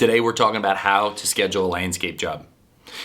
Today we're talking about how to schedule a landscape job.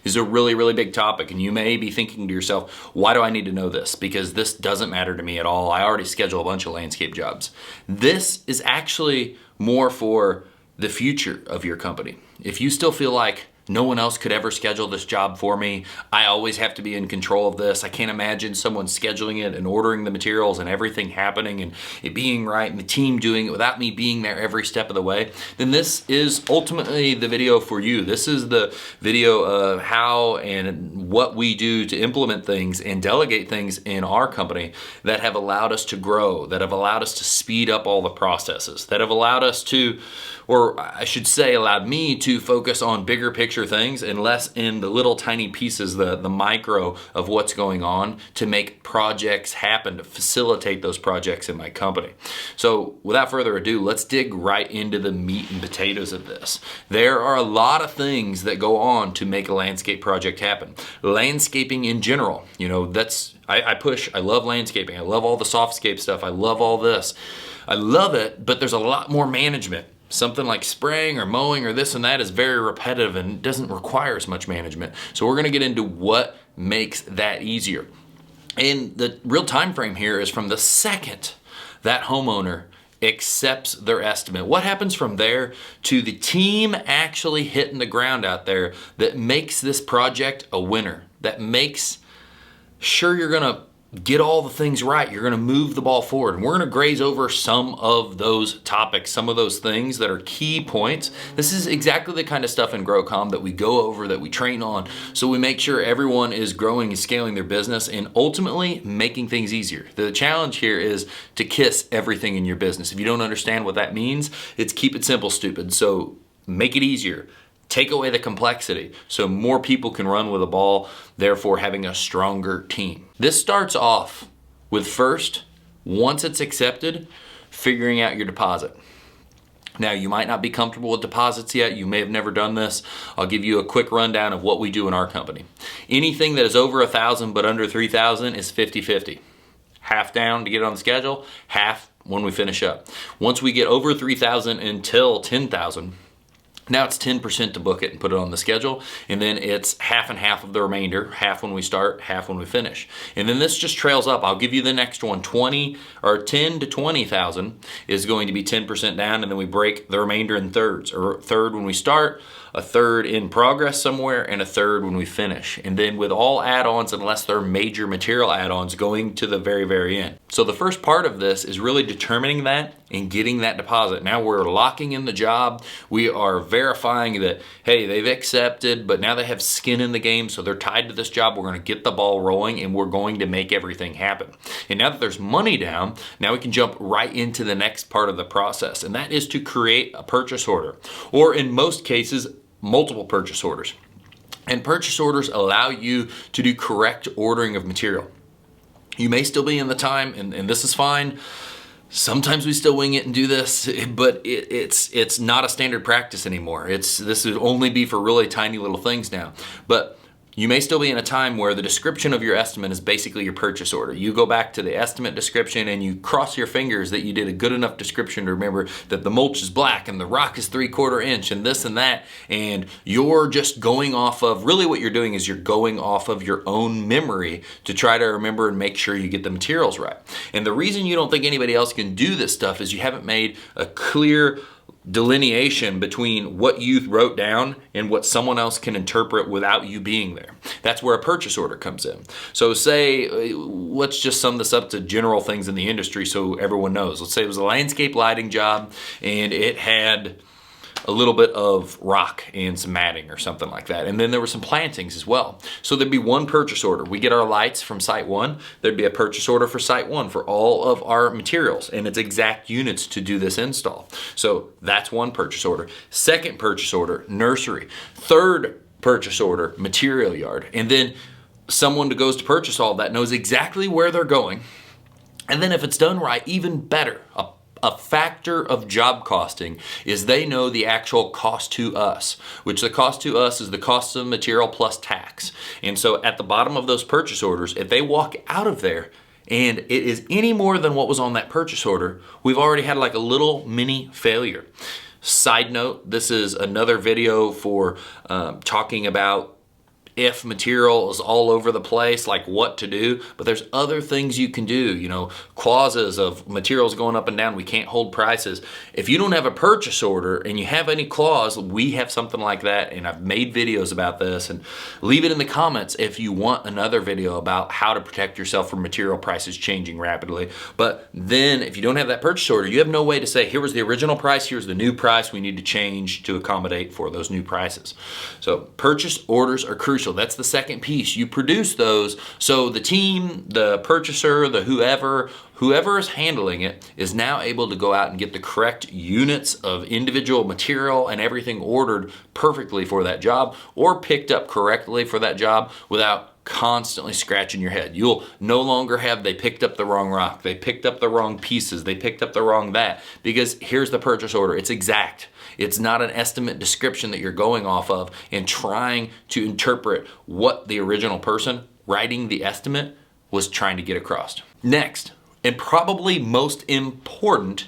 This is a really, really big topic, and you may be thinking to yourself, why do I need to know this? Because this doesn't matter to me at all. I already schedule a bunch of landscape jobs. This is actually more for the future of your company. If you still feel like no one else could ever schedule this job for me, I always have to be in control of this, I can't imagine someone scheduling it and ordering the materials and everything happening and it being right and the team doing it without me being there every step of the way, then this is ultimately the video for you. This is the video of how and what we do to implement things and delegate things in our company that have allowed us to grow, that have allowed us to speed up all the processes, that have allowed us to, or I should say allowed me to focus on bigger picture things and less in the little tiny pieces, the micro of what's going on to make projects happen, to facilitate those projects in my company. So without further ado, let's dig right into the meat and potatoes of this. There are a lot of things that go on to make a landscape project happen. Landscaping in general, I love landscaping. I love all the softscape stuff. I love all this. I love it, but there's a lot more management. Something like spraying or mowing or this and that is very repetitive and doesn't require as much management. So we're gonna get into what makes that easier. And the real time frame here is from the second that homeowner accepts their estimate. What happens from there to the team actually hitting the ground out there that makes this project a winner, that makes sure you're gonna get all the things right, you're gonna move the ball forward. And we're gonna graze over some of those topics, some of those things that are key points. This is exactly the kind of stuff in GrowCom that we go over, that we train on, so we make sure everyone is growing and scaling their business and ultimately making things easier. The challenge here is to kiss everything in your business. If you don't understand what that means, it's keep it simple, stupid. So make it easier. Take away the complexity so more people can run with a ball, therefore having a stronger team. This starts off with first, once it's accepted, figuring out your deposit. Now, you might not be comfortable with deposits yet. You may have never done this. I'll give you a quick rundown of what we do in our company. Anything that is over 1,000 but under 3,000 is 50-50. Half down to get on the schedule, half when we finish up. Once we get over 3,000 until 10,000, now it's 10% to book it and put it on the schedule, and then it's half and half of the remainder, half when we start, half when we finish. And then this just trails up. I'll give you the next one. 10 to 20,000 is going to be 10% down, and then we break the remainder in thirds, or a third when we start, a third in progress somewhere, and a third when we finish. And then with all add-ons, unless they're major material add-ons, going to the very, very end. So the first part of this is really determining that and getting that deposit. Now we're locking in the job. We are verifying that, hey, they've accepted, but now they have skin in the game, so they're tied to this job. We're gonna get the ball rolling and we're going to make everything happen. And now that there's money down, now we can jump right into the next part of the process, and that is to create a purchase order, or in most cases, multiple purchase orders. And purchase orders allow you to do correct ordering of material. You may still be in the time, and this is fine. Sometimes we still wing it and do this, but it's not a standard practice anymore. This would only be for really tiny little things now. But you may still be in a time where the description of your estimate is basically your purchase order. You go back to the estimate description and you cross your fingers that you did a good enough description to remember that the mulch is black and the rock is 3/4 inch and this and that, and you're just going off of, really what you're doing is you're going off of your own memory to try to remember and make sure you get the materials right. And the reason you don't think anybody else can do this stuff is you haven't made a clear delineation between what you wrote down and what someone else can interpret without you being there. That's where a purchase order comes in. So say, let's just sum this up to general things in the industry so everyone knows. Let's say it was a landscape lighting job and it had a little bit of rock and some matting or something like that. And then there were some plantings as well. So there'd be one purchase order. We get our lights from site one. There'd be a purchase order for site one for all of our materials and its exact units to do this install. So that's one purchase order. Second purchase order, nursery. Third purchase order, material yard. And then someone that goes to purchase all that knows exactly where they're going. And then if it's done right, even better, a factor of job costing is they know the actual cost to us, which the cost to us is the cost of material plus tax. And so at the bottom of those purchase orders, if they walk out of there and it is any more than what was on that purchase order, we've already had like a little mini failure. Side note, this is another video for talking about if material is all over the place, like what to do, but there's other things you can do, you know, clauses of materials going up and down, we can't hold prices. If you don't have a purchase order and you have any clause, we have something like that, and I've made videos about this, and leave it in the comments if you want another video about how to protect yourself from material prices changing rapidly. But then if you don't have that purchase order, you have no way to say, here was the original price, here's the new price, we need to change to accommodate for those new prices. So purchase orders are crucial. That's the second piece. You produce those so the team, the purchaser, the whoever is handling it is now able to go out and get the correct units of individual material and everything ordered perfectly for that job or picked up correctly for that job without constantly scratching your head. You'll no longer have they picked up the wrong rock, they picked up the wrong pieces, they picked up the wrong that, because here's the purchase order. It's exact. It's not an estimate description that you're going off of and trying to interpret what the original person writing the estimate was trying to get across. Next, and probably most important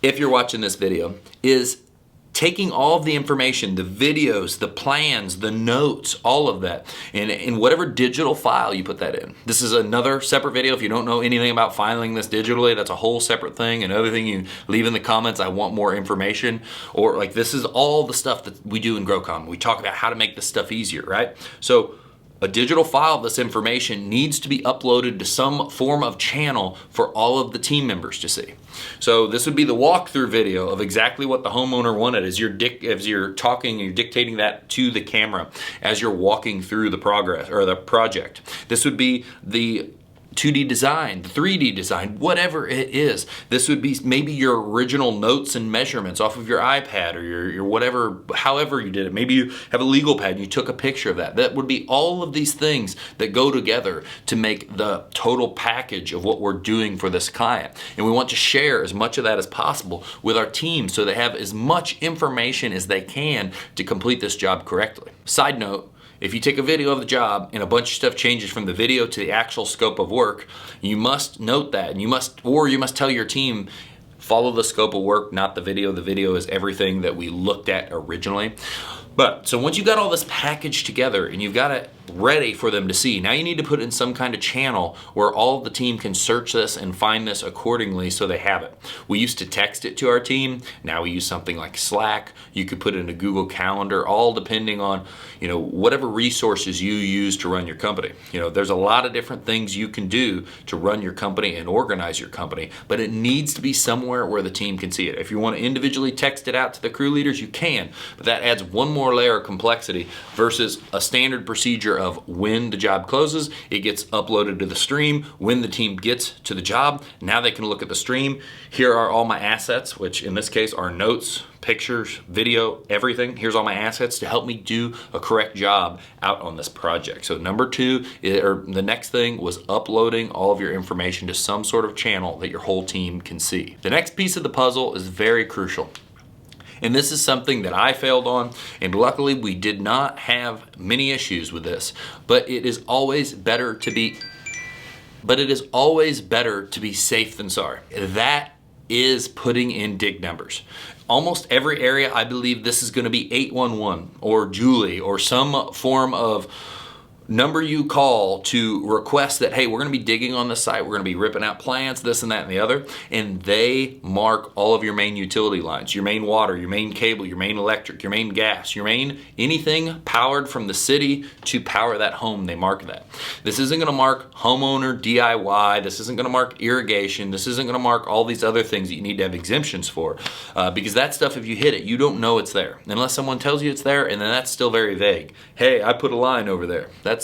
if you're watching this video, is taking all of the information, the videos, the plans, the notes, all of that, and in whatever digital file you put that in. This is another separate video. If you don't know anything about filing this digitally, that's a whole separate thing. Another thing, you leave in the comments, I want more information, or like this is all the stuff that we do in GrowCom. We talk about how to make this stuff easier, right? So a digital file of this information needs to be uploaded to some form of channel for all of the team members to see. So this would be the walkthrough video of exactly what the homeowner wanted as you're talking, you're dictating that to the camera as you're walking through the progress or the project. This would be the 2D design, the 3D design, whatever it is. This would be maybe your original notes and measurements off of your iPad or your whatever, however you did it. Maybe you have a legal pad and you took a picture of that. That would be all of these things that go together to make the total package of what we're doing for this client. And we want to share as much of that as possible with our team so they have as much information as they can to complete this job correctly. Side note, if you take a video of the job and a bunch of stuff changes from the video to the actual scope of work, you must note that, and you must tell your team, follow the scope of work, not the video. The video is everything that we looked at originally. But so once you got all this packaged together and you've got it ready for them to see, now you need to put it in some kind of channel where all of the team can search this and find this accordingly so they have it. We used to text it to our team. Now we use something like Slack. You could put it in a Google Calendar, all depending on, you know, whatever resources you use to run your company. You know, there's a lot of different things you can do to run your company and organize your company, but it needs to be somewhere where the team can see it. If you want to individually text it out to the crew leaders, you can, but that adds one more layer of complexity versus a standard procedure of when the job closes, it gets uploaded to the stream. When the team gets to the job, now they can look at the stream. Here are all my assets, which in this case are notes, pictures, video, everything. Here's all my assets to help me do a correct job out on this project. So number two, or the next thing, was uploading all of your information to some sort of channel that your whole team can see. The next piece of the puzzle is very crucial. And this is something that I failed on, and luckily we did not have many issues with this, but it is always better to be safe than sorry. That is putting in dig numbers. Almost every area, I believe this is going to be 811 or Julie or some form of number you call to request that, hey, we're going to be digging on this site, we're going to be ripping out plants, this and that and the other, and they mark all of your main utility lines, your main water, your main cable, your main electric, your main gas, your main anything powered from the city to power that home. They mark that. This isn't going to mark homeowner DIY, this isn't going to mark irrigation, this isn't going to mark all these other things that you need to have exemptions for, because that stuff, if you hit it, you don't know it's there unless someone tells you it's there, and then that's still very vague. Hey, I put a line over there. That's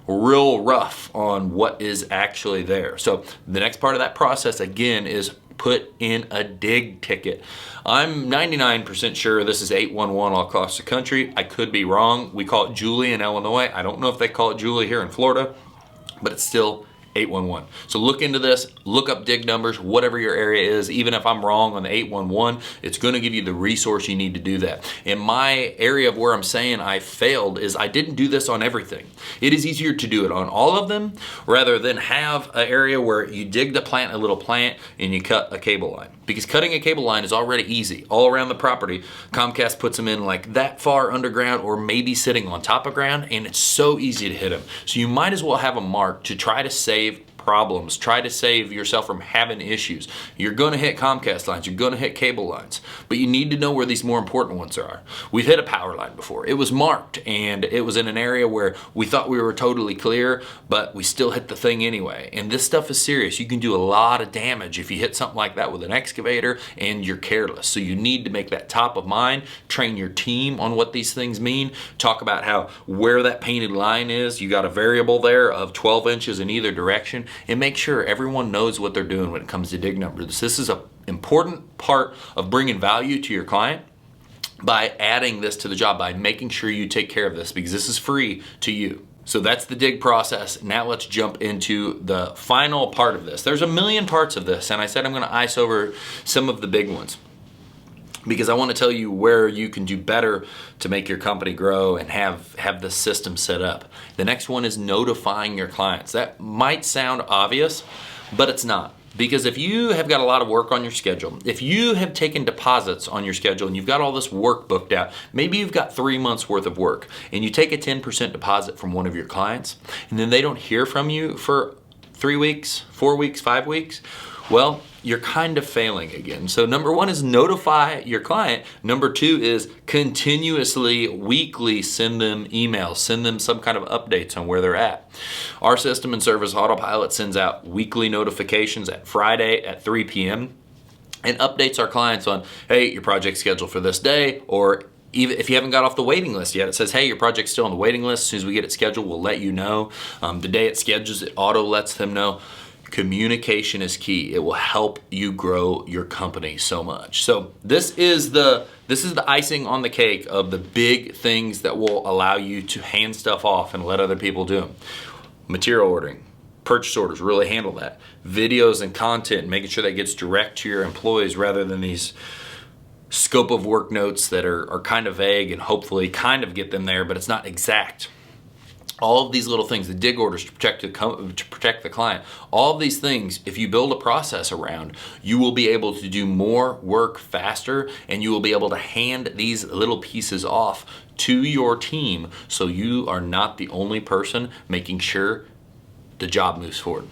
real rough on what is actually there. So the next part of that process again is put in a dig ticket. I'm 99% sure this is 811 all across the country. I could be wrong. We call it Julie in Illinois. I don't know if they call it Julie here in Florida, but it's still 811. So look into this, look up dig numbers, whatever your area is. Even if I'm wrong on the 811, it's going to give you the resource you need to do that. In my area of where I'm saying I failed is I didn't do this on everything. It is easier to do it on all of them rather than have an area where you dig the plant, a little plant, and you cut a cable line. because cutting a cable line is already easy. All around the property, Comcast puts them in like that far underground or maybe sitting on top of ground, and it's so easy to hit them. So you might as well have a mark to try to save problems, try to save yourself from having issues. You're going to hit Comcast lines, you're going to hit cable lines, but you need to know where these more important ones are. We've hit a power line before. It was marked and it was in an area where we thought we were totally clear, but we still hit the thing anyway. And this stuff is serious. You can do a lot of damage if you hit something like that with an excavator and you're careless. So you need to make that top of mind, train your team on what these things mean, talk about how where that painted line is. You got a variable there of 12 inches in either direction, and make sure everyone knows what they're doing when it comes to dig numbers. This is an important part of bringing value to your client by adding this to the job, by making sure you take care of this, because this is free to you. So that's the dig process. Now let's jump into the final part of this. There's a million parts of this, and I said I'm going to ice over some of the big ones, because I want to tell you where you can do better to make your company grow and have the system set up. The next one is notifying your clients. That might sound obvious, but it's not. Because if you have got a lot of work on your schedule, if you have taken deposits on your schedule and you've got all this work booked out, maybe you've got 3 months worth of work and you take a 10% deposit from one of your clients and then they don't hear from you for 3 weeks, 4 weeks, 5 weeks, well, you're kind of failing again. So number one is notify your client. Number two is continuously, weekly send them emails, send them some kind of updates on where they're at. Our system and service, Autopilot, sends out weekly notifications at Friday at 3 p.m. and updates our clients on, hey, your project's scheduled for this day, or even if you haven't got off the waiting list yet, it says, hey, your project's still on the waiting list. As soon as we get it scheduled, we'll let you know. The day it schedules, it auto lets them know. Communication is key. It will help you grow your company so much. So this is the icing on the cake of the big things that will allow you to hand stuff off and let other people do them. Material ordering, purchase orders, really handle that. Videos and content, making sure that gets direct to your employees rather than these scope of work notes that are kind of vague and hopefully kind of get them there, but it's not exact. All of these little things, the dig orders to protect the client, all of these things, if you build a process around, you will be able to do more work faster, and you will be able to hand these little pieces off to your team so you are not the only person making sure the job moves forward.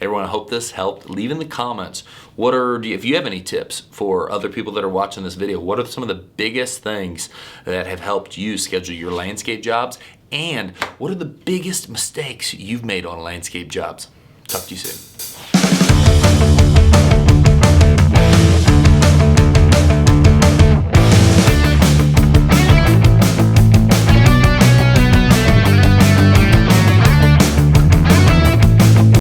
Everyone, I hope this helped. Leave in the comments, if you have any tips for other people that are watching this video, what are some of the biggest things that have helped you schedule your landscape jobs? And what are the biggest mistakes you've made on landscape jobs? Talk to you soon.